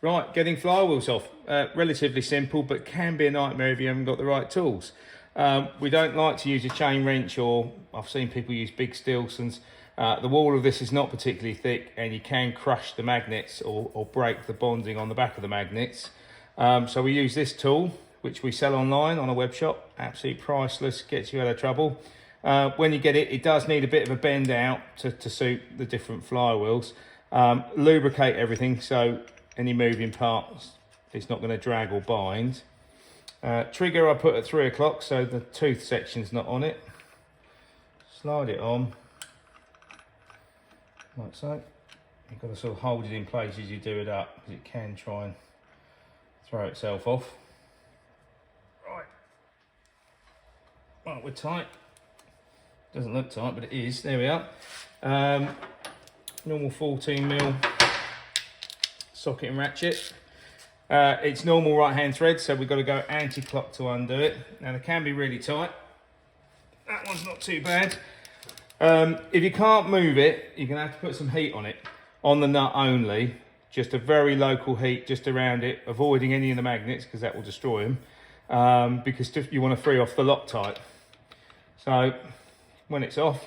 Right, getting flywheels off. Relatively simple, but can be a nightmare if you haven't got the right tools. We don't like to use a chain wrench, or I've seen people use big Stilsons. The wall of this is not particularly thick, and you can crush the magnets or break the bonding on the back of the magnets. So we use this tool, which we sell online on a web shop. Absolutely priceless, gets you out of trouble. When you get it, it does need a bit of a bend out to suit the different flywheels. Lubricate everything so any moving parts, it's not going to drag or bind. Trigger I put at 3 o'clock so the tooth section's not on it. Slide it on, like so. You've got to sort of hold it in place as you do it up, because it can try and throw itself off. Right, we're tight. Doesn't look tight, but it is. There we are. Normal 14mm socket and ratchet. It's normal right hand thread, so we've got to go anti-clock to undo it. Now they can be really tight. That one's not too bad. If you can't move it, you're gonna have to put some heat on it, on the nut only. Just a very local heat just around it, avoiding any of the magnets because that will destroy them. Because you want to free off the Loctite. So when it's off,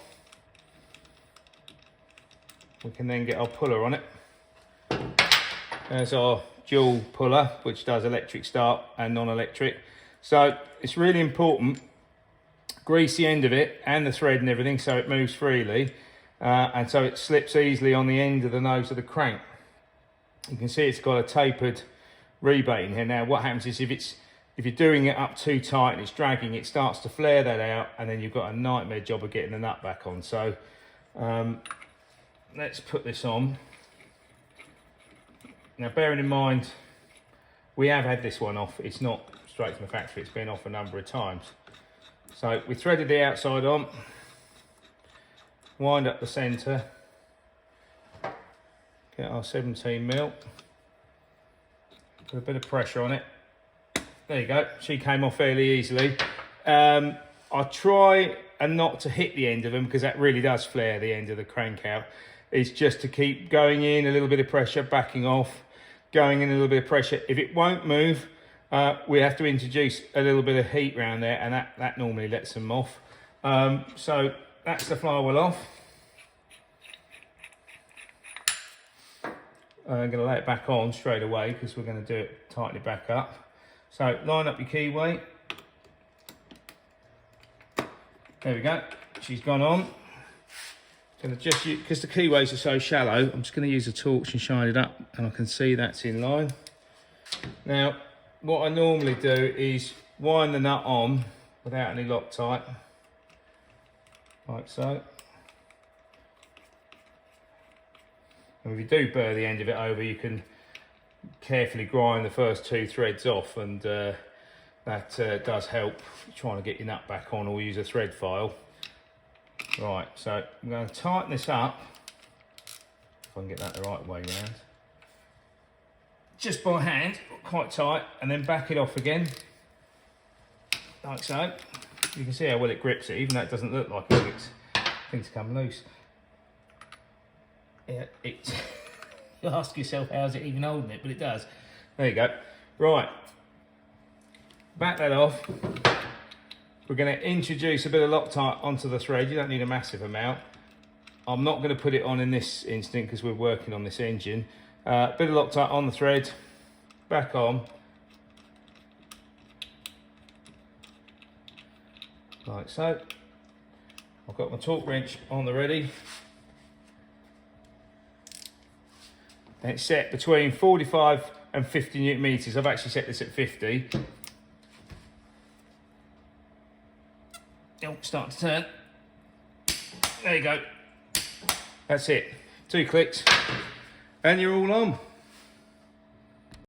we can then get our puller on it. There's our dual puller, which does electric start and non-electric. So it's really important, grease the end of it and the thread and everything so it moves freely, and so it slips easily on the end of the nose of the crank. You can see it's got a tapered rebate in here. Now what happens is if you're doing it up too tight and it's dragging, it starts to flare that out, and then you've got a nightmare job of getting the nut back on. So let's put this on. Now bearing in mind, we have had this one off. It's not straight from the factory, it's been off a number of times. So we threaded the outside on, wind up the centre, get our 17mm, put a bit of pressure on it. There you go, she came off fairly easily. I try and not to hit the end of them because that really does flare the end of the crank out. It's just to keep going in, a little bit of pressure, backing off, going in a little bit of pressure. If it won't move, we have to introduce a little bit of heat around there, and that normally lets them off. So that's the flywheel off. I'm going to lay it back on straight away because we're going to do it, tighten it back up. So line up your keyway. There we go, she's gone on. Gonna just use, because the keyways are so shallow, I'm just going to use a torch and shine it up, and I can see that's in line. Now, what I normally do is wind the nut on without any Loctite, like so. And if you do burr the end of it over, you can carefully grind the first 2 threads off, and that does help trying to get your nut back on, or use a thread file. Right, so I'm going to tighten this up, if I can get that the right way around, just by hand, quite tight, and then back it off again, like so. You can see how well it grips it, even though it doesn't look like it's things come loose. Yeah, it's you ask yourself, how's it even holding it, but it does. There you go. Right, back that off. We're going to introduce a bit of Loctite onto the thread. You don't need a massive amount. I'm not going to put it on in this instant because we're working on this engine. A bit of Loctite on the thread, back on. Like so. I've got my torque wrench on the ready. And it's set between 45 and 50 Newton meters. I've actually set this at 50. Oh, start to turn. There you go. That's it. 2 clicks and you're all on.